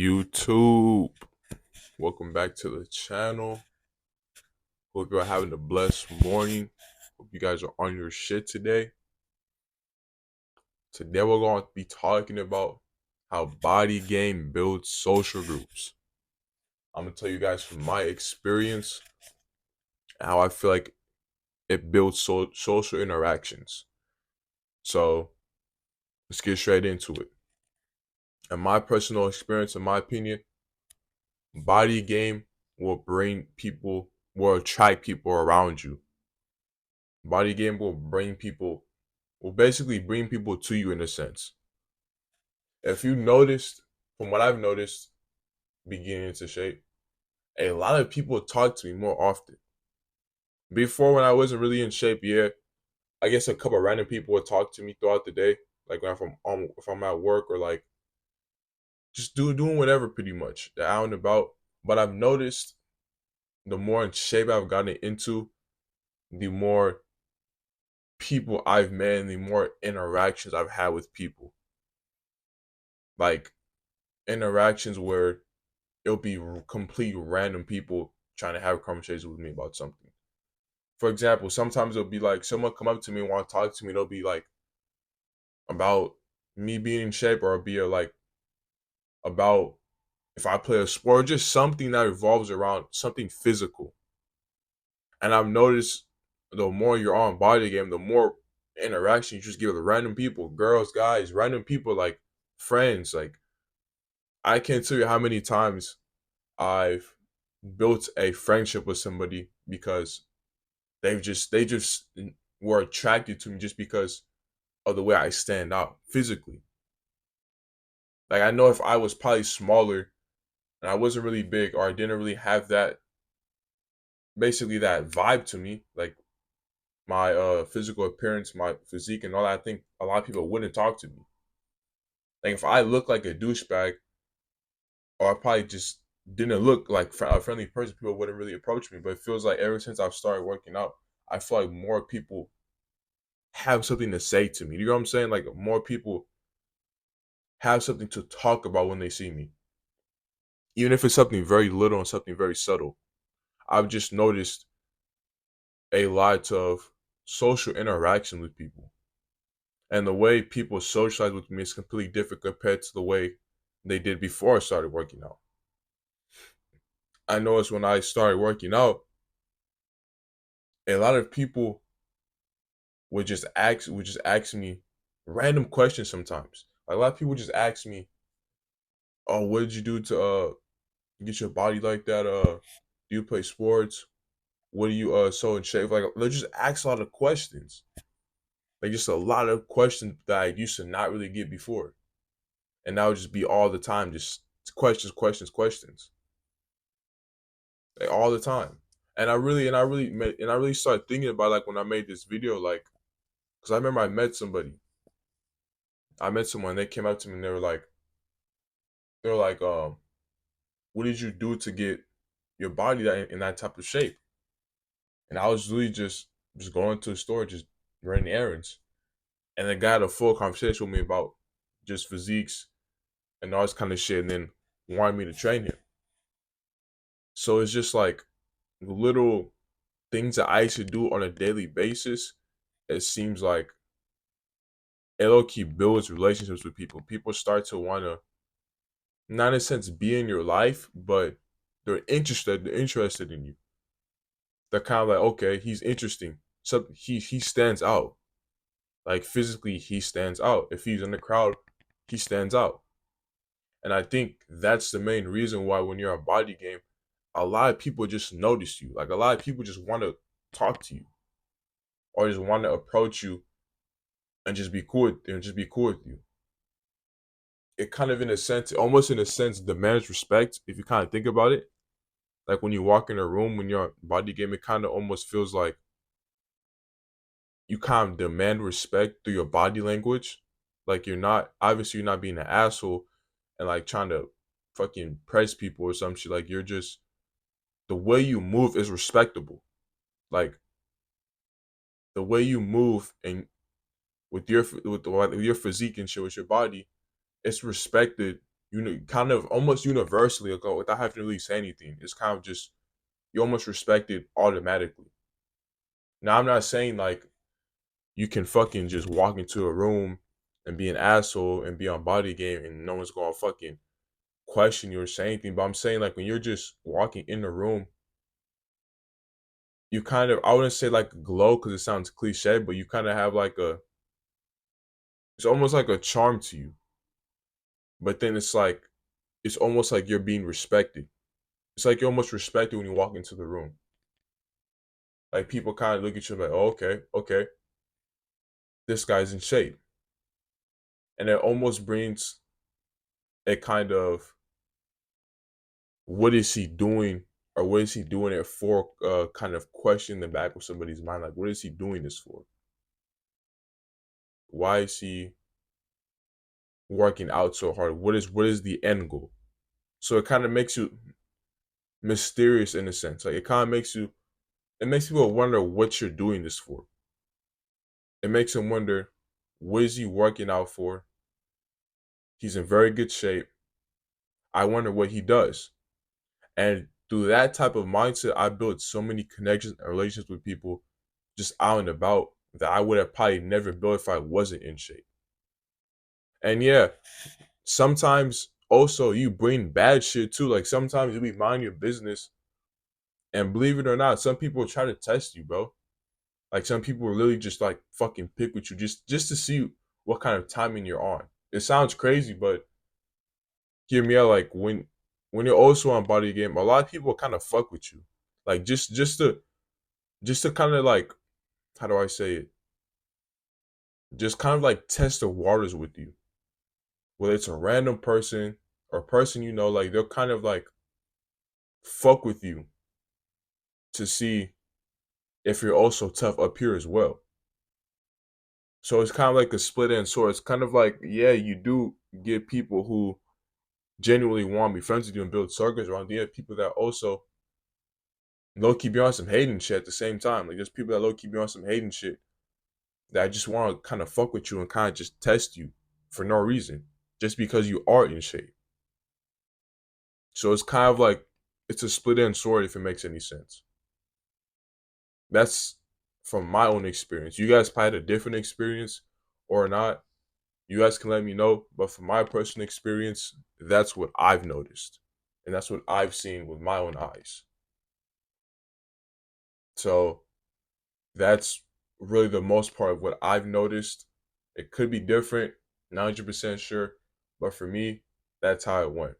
YouTube? Welcome back to the channel. Hope you're having a blessed morning. Hope you guys are on your shit today. Today we're going to be talking about how Body Game builds social groups. I'm going to tell you guys from my experience how I feel like it builds social interactions. So let's get straight into it. In my personal experience, in my opinion, Body Game will attract people around you. Body Game will basically bring people to you in a sense. If you noticed, from what I've noticed, beginning into shape, a lot of people talk to me more often. Before, when I wasn't really in shape, yeah, I guess a couple of random people would talk to me throughout the day, like when if I'm at work or like just doing whatever, pretty much, the out and about. But I've noticed the more in shape I've gotten into, the more people I've met and the more interactions I've had with people. Like interactions where it'll be complete random people trying to have conversations with me about something. For example, sometimes it'll be like someone come up to me and want to talk to me. It'll be like about me being in shape, or it'll be like about if I play a sport, or just something that revolves around something physical. And I've noticed the more you're on Body Game, the more interaction you just give with random people, girls, guys, random people, like friends. Like I can't tell you how many times I've built a friendship with somebody because they just were attracted to me just because of the way I stand out physically. Like I know if I was probably smaller and I wasn't really big, or I didn't really have that basically that vibe to me, like my physical appearance, my physique and all that, I think a lot of people wouldn't talk to me. Like if I look like a douchebag, or I probably just didn't look like a friendly person, people wouldn't really approach me. But it feels like ever since I've started working out, I feel like more people have something to say to me. You know what I'm saying? Like more people have something to talk about when they see me. Even if it's something very little and something very subtle. I've just noticed a lot of social interaction with people. And the way people socialize with me is completely different compared to the way they did before I started working out. I noticed when I started working out, a lot of people would just ask me random questions sometimes. Like a lot of people just ask me, "Oh, what did you do to get your body like that? Do you play sports? What do you so in shape?" Like they just ask a lot of questions. Like just a lot of questions that I used to not really get before. And that would just be all the time, just questions, questions, questions. Like all the time. And I really started thinking about like when I made this video, like, because I remember I met someone, they came up to me and they were like, what did you do to get your body in that type of shape? And I was really just going to the store, just running errands. And the guy had a full conversation with me about just physiques and all this kind of shit, and then wanted me to train him. So it's just like little things that I used to do on a daily basis. It seems like it low key builds relationships with people. People start to want to, not in a sense, be in your life, but they're interested in you. They're kind of like, okay, he's interesting. So he stands out. Like physically, he stands out. If he's in the crowd, he stands out. And I think that's the main reason why when you're a Body Game, a lot of people just notice you. Like a lot of people just want to talk to you, or just want to approach you and just be cool with you. It kind of, in a sense, almost in a sense, demands respect if you kind of think about it. Like when you walk in a room when you're a Body Game, it kind of almost feels like you kind of demand respect through your body language. Like you're not being an asshole and like trying to fucking press people or some shit. Like you're just, the way you move is respectable. Like the way you move and with your physique and shit, with your body, it's respected kind of almost universally, like, without having to really say anything. It's kind of just you almost respect it automatically. Now, I'm not saying like you can fucking just walk into a room and be an asshole and be on body game and no one's gonna fucking question you or say anything. But I'm saying like when you're just walking in the room, you kind of, I wouldn't say like a glow because it sounds cliche, but you kind of have like it's almost like a charm to you. But then it's like it's almost like you're being respected. It's like you're almost respected when you walk into the room. Like people kind of look at you like, oh, okay, okay, this guy's in shape, and it almost brings a kind of what is he doing or what is he doing it for? Kind of question in the back of somebody's mind, like what is he doing this for? Why is he working out so hard? What is the end goal? So it kind of makes you mysterious in a sense. Like it makes people wonder what you're doing this for. It makes them wonder what is he working out for? He's in very good shape. I wonder what he does. And through that type of mindset, I built so many connections and relationships with people just out and about that I would have probably never built if I wasn't in shape. And yeah, sometimes also you bring bad shit too. Like sometimes you be mind your business, and believe it or not, some people try to test you, bro. Like some people really just like fucking pick with you just to see what kind of timing you're on. It sounds crazy, but hear me out. Like when you're also on body game, a lot of people kind of fuck with you. Like just to kind of like, how do I say it? Just kind of like test the waters with you. Whether it's a random person or a person you know, like they'll kind of like fuck with you to see if you're also tough up here as well. So it's kind of like a split end sword. It's kind of like, yeah, you do get people who genuinely want to be friends with you and build circles around you. You have people that also low key be on some hating shit at the same time. Like there's people that low key be on some hating shit that just want to kind of fuck with you and kind of just test you for no reason, just because you are in shape. So it's kind of like it's a split end sword if it makes any sense. That's from my own experience. You guys probably had a different experience or not. You guys can let me know. But from my personal experience, that's what I've noticed. And that's what I've seen with my own eyes. So that's really the most part of what I've noticed. It could be different, 90% sure. But for me, that's how it went.